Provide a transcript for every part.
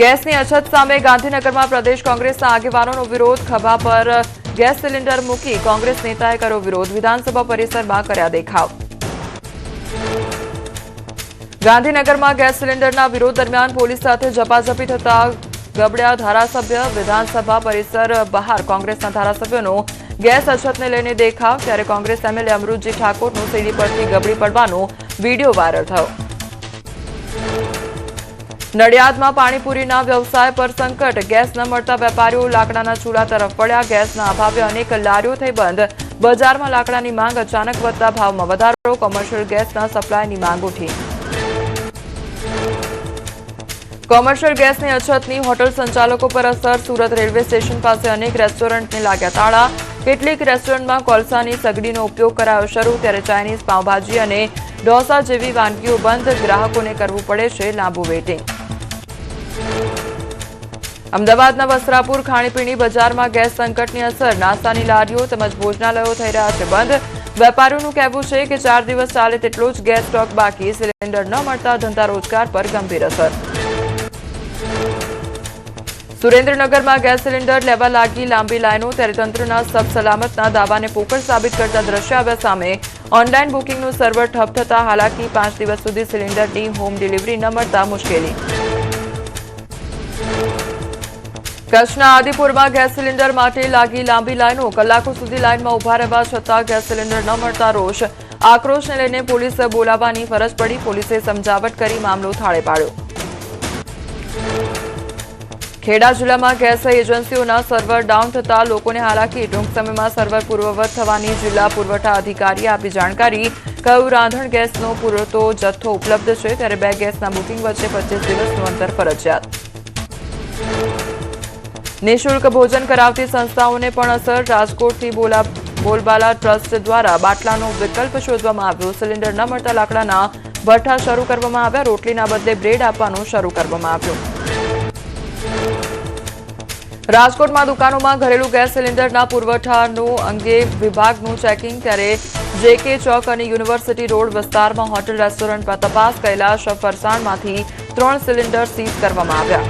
ગેસની અછત સામે ગાંધીનગરમાં પ્રદેશ કોંગ્રેસના આગેવાનોનો વિરોધ. ખભા પર ગેસ સિલિન્ડર મૂકી કોંગ્રેસ નેતાએ કર્યો વિરોધ. વિધાનસભા પરિસરમાં કર્યા દેખાવ. ગાંધીનગરમાં ગેસ સિલિન્ડરના વિરોધ દરમિયાન પોલીસ સાથે ઝપાઝપી થતા ગબડ્યા ધારાસભ્ય. વિધાનસભા પરિસર બહાર કોંગ્રેસના ધારાસભ્યોનો ગેસ અછતને લઈને દેખાવ. ત્યારે કોંગ્રેસ એમએલએ અમૃતજી ઠાકોરનું સીડી પરથી ગબડી પડવાનો વિડીયો વાયરલ થયો. નડિયાદમાં પાણીપુરીના વ્યવસાય પર સંકટ. ગેસ ન મળતા વેપારીઓ લાકડાના ચૂલા તરફ વળ્યા. ગેસના અભાવે અનેક લારીઓ થઈ બંધ. બજારમાં લાકડાની માંગ અચાનક વધતા ભાવમાં વધારો. કોમર્શિયલ ગેસના સપ્લાયની માંગ ઉઠી. કોમર્શિયલ ગેસની અછતની હોટલ સંચાલકો પર અસર. સુરત રેલવે સ્ટેશન પાસે અનેક રેસ્ટોરન્ટને લાગ્યા તાળા. કેટલીક રેસ્ટોરન્ટમાં કોલસાની સગડીનો ઉપયોગ કરાયો શરૂ. ત્યારે ચાઇનીઝ પાવભાજી અને ઢોસા જેવી વાનગીઓ બંધ. ગ્રાહકોને કરવું પડે છે લાંબુ વેઇટિંગ. અમદાવાદના વસ્ત્રાપુર ખાણીપીણી બજારમાં ગેસ સંકટની અસર. નાસ્તાની લારીઓ તેમજ ભોજનાલયો થઈ રહ્યા છે બંધ. વેપારીઓનું કહેવું છે કે 4 દિવસ ચાલે તેટલો જ ગેસ સ્ટોક બાકી. સિલિન્ડર ન મળતા ધંધા રોજગાર પર ગંભીર અસર. સુરેન્દ્રનગરમાં ગેસ સિલિન્ડર લેવા લાગી લાંબી લાઈનો. ત્યારે તંત્રના સલામતના દાવાને પોકળ સાબિત કરતા દ્રશ્ય આવ્યા સામે. ઓનલાઈન બુકિંગનું સર્વર ઠપ થતા હાલાકી. 5 દિવસ સુધી સિલિન્ડરની હોમ ડિલિવરી ન મળતા મુશ્કેલી. કચ્છના આદિપુરમાં ગેસ સિલિન્ડર માટે લાગી લાંબી લાઈનો. કલાકો સુધી લાઈનમાં ઉભા રહેવા છતાં ગેસ સિલિન્ડર ન મળતા રોષ. આક્રોશને લઈને પોલીસ બોલાવવાની ફરજ પડી. પોલીસે સમજાવટ કરી મામલો થાળે પાડ્યો. ખેડા જિલ્લામાં ગેસ એજન્સીઓના સર્વર ડાઉન થતા લોકોને હાલાકી. ટૂંક સમયમાં સર્વર પૂર્વવત થવાની જિલ્લા પુરવઠા અધિકારીએ આપી જાણકારી. કહ્યું રાંધણ ગેસનો પૂરતો જથ્થો ઉપલબ્ધ છે. ત્યારે 2 ગેસના બુકિંગ વચ્ચે 25 દિવસનું અંતર ફરજિયાત. નિઃશુલ્ક ભોજન કરાવતી સંસ્થાઓને પણ અસર. રાજકોટથી બોલબાલા ટ્રસ્ટ દ્વારા બાટલાનો વિકલ્પ શોધવામાં આવ્યો. સિલિન્ડર ન મળતા લાકડાના ભઠ્ઠા શરૂ કરવામાં આવ્યા. રોટલીના બદલે બ્રેડ આપવાનું શરૂ કરવામાં આવ્યું. રાજકોટમાં દુકાનોમાં ઘરેલું ગેસ સિલિન્ડરના પુરવઠાનું અંગે વિભાગનું ચેકિંગ. ત્યારે જેકે ચોક અને યુનિવર્સિટી રોડ વિસ્તારમાં હોટેલ રેસ્ટોરન્ટ પર તપાસ. કૈલાશ ફરસાણમાંથી 3 સિલિન્ડર સીઝ કરવામાં આવ્યા.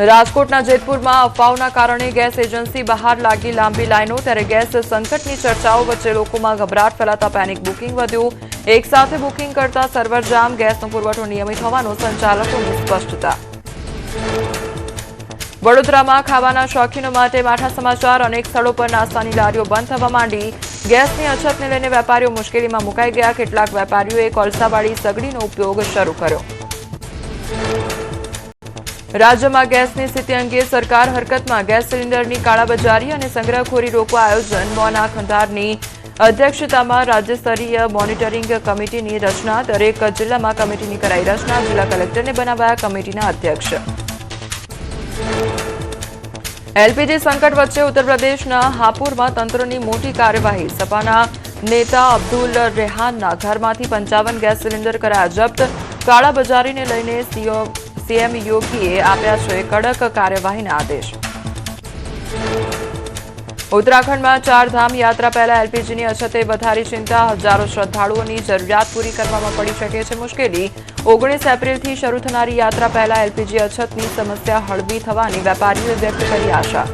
રાજકોટના જેતપુરમાં અફવાઓના કારણે ગેસ એજન્સી બહાર લાગી લાંબી લાઈનો. ત્યારે ગેસ સંકટની ચર્ચાઓ વચ્ચે લોકોમાં ગભરાટ ફેલાતા પેનિક બુકિંગ વધ્યું. એક સાથે બુકિંગ કરતા સર્વર જામ. ગેસનો પુરવઠો નિયમિત હોવાનો સંચાલકોની સ્પષ્ટતા. વડોદરામાં ખાવાના શોખીનો માટે માઠા સમાચાર. અનેક સ્થળો પર નાસ્તાની લારીઓ બંધ થવા માંડી. ગેસની અછતને લઈને વેપારીઓ મુશ્કેલીમાં મુકાઈ ગયા. કેટલાક વેપારીઓએ કોલસાવાળી સગડીનો ઉપયોગ શરૂ કર્યો. રાજ્યમાં ગેસની સ્થિતિ અંગે સરકાર હરકતમાં. ગેસ સિલિન્ડરની કાળાબજારી અને સંગ્રહખોરી રોકવા આયોજન. મોના ખંધારની અધ્યક્ષતામાં રાજ્યસ્તરીય મોનિટરિંગ કમિટીની રચના. દરેક જિલ્લામાં કમિટીની કરાઈ રચના. જિલ્લા કલેક્ટરને બનાવાયા કમિટીના અધ્યક્ષ. એલપીજી સંકટ વચ્ચે ઉત્તર પ્રદેશના હાપુરમાં તંત્રની મોટી કાર્યવાહી. સપાના નેતા અબ્દુલ રેહાનના ઘરમાંથી 55 ગેસ સિલિન્ડર કરાયા જપ્ત. કાળાબજારીને લઈને સીએમ યોગીએ આપ્યા છે કડક કાર્યવાહીના આદેશ. ઉત્તરાખંડમાં 4 ધામ યાત્રા પહેલા એલપીજીની અછતે વધારી ચિંતા. હજારો શ્રદ્ધાળુઓની જરૂરિયાત પૂરી કરવામાં પડી શકે છે મુશ્કેલી. 19 એપ્રિલથી શરૂ થનારી યાત્રા પહેલા એલપીજી અછતની સમસ્યા હળવી થવાની વેપારીઓએ વ્યક્ત કરી આશા.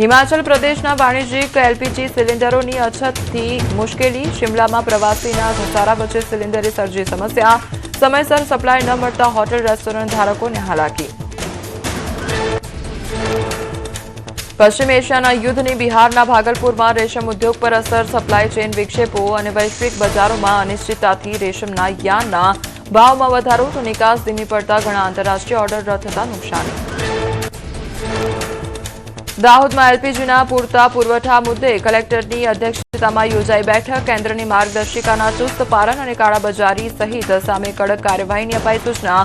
હિમાચલ પ્રદેશના વાણિજ્યિક એલપીજી સિલિન્ડરોની અછતથી મુશ્કેલી. શિમલામાં પ્રવાસીના ઘસારા વચ્ચે સિલિન્ડરે સર્જી સમસ્યા. સમયસર સપ્લાય ન મળતા હોટેલ રેસ્ટોરન્ટ ધારકોને હાલાકી. પશ્ચિમ એશિયાના યુદ્ધની બિહારના ભાગલપુરમાં રેશમ ઉદ્યોગ પર અસર. સપ્લાય ચેઇન વિક્ષેપો અને વૈશ્વિક બજારોમાં અનિશ્ચિતતાથી રેશમના યાર્નના ભાવમાં વધારો. તો નિકાસ ધીમી પડતા ઘણા આંતરરાષ્ટ્રીય ઓર્ડર રદ થતા નુકસાની. દાહોદમાં એલપીજીના પૂરતા પુરવઠા મુદ્દે કલેક્ટરની અધ્યક્ષતામાં યોજાઈ બેઠક. કેન્દ્રની માર્ગદર્શિકાના ચુસ્ત પાલન અને કાળાબજારી સહિત સામે કડક કાર્યવાહીની અપાઈ સૂચના.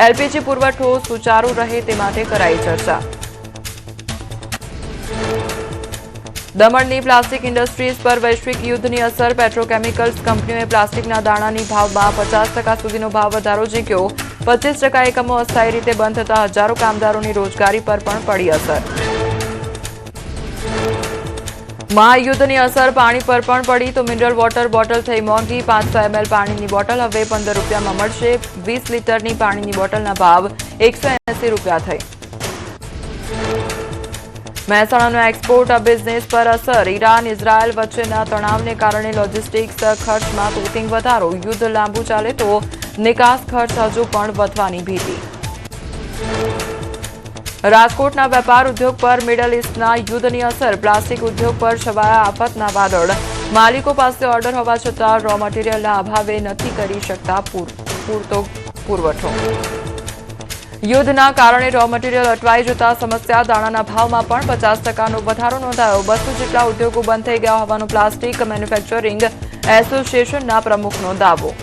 એલપીજી પુરવઠો સુચારુ રહે તે માટે કરાઈ ચર્ચા. દમણની પ્લાસ્ટિક ઇન્ડસ્ટ્રીઝ પર વૈશ્વિક યુદ્ધની અસર. પેટ્રોકેમિકલ્સ કંપનીઓએ પ્લાસ્ટિકના દાણાની ભાવમાં 50% સુધીનો ભાવ વધારો ઝીક્યો. 25% એકમો અસ્થાયી રીતે બંધ થતા હજારો કામદારોની રોજગારી પર પણ પડી અસર. મહાયુદ્ધની અસર પાણી પર પણ પડી તો મિનરલ વોટર બોટલ થઈ મોંઘી 500 ml પાણીની બોટલ હવે 15 રૂપિયામાં મળશે 20 લીટરની પાણીની બોટલના ભાવ 180 રૂપિયા થઈ મહેસાણાનો એક્સપોર્ટ બિઝનેસ પર અસર ઈરાન ઇઝરાયલ વચ્ચેના તણાવને કારણે લોજિસ્ટિક્સ ખર્ચમાં તોતિંગ વધારો યુદ્ધ લાંબુ ચાલે તો નિકાસ ખર્ચ હજુ પણ વધવાની ભીતિ રાજકોટના વેપાર ઉદ્યોગ પર મિડલ ઇસ્ટના યુદ્ધની અસર પ્લાસ્ટિક ઉદ્યોગ પર છવાયા આફતના વાદળ માલિકો પાસે ઓર્ડર હોવા છતાં રો મટીરિયલના અભાવે નથી કરી શકતા પૂરતો પુરવઠો યુદ્ધના કારણે રો મટીરિયલ અટવાઈ જતા સમસ્યા દાણાના ભાવમાં પણ 50%નો વધારો નોંધાયો 200 જેટલા ઉદ્યોગો બંધ થઈ ગયા હોવાનો પ્લાસ્ટિક મેન્યુફેક્ચરિંગ એસોસિએશનના પ્રમુખનો દાવો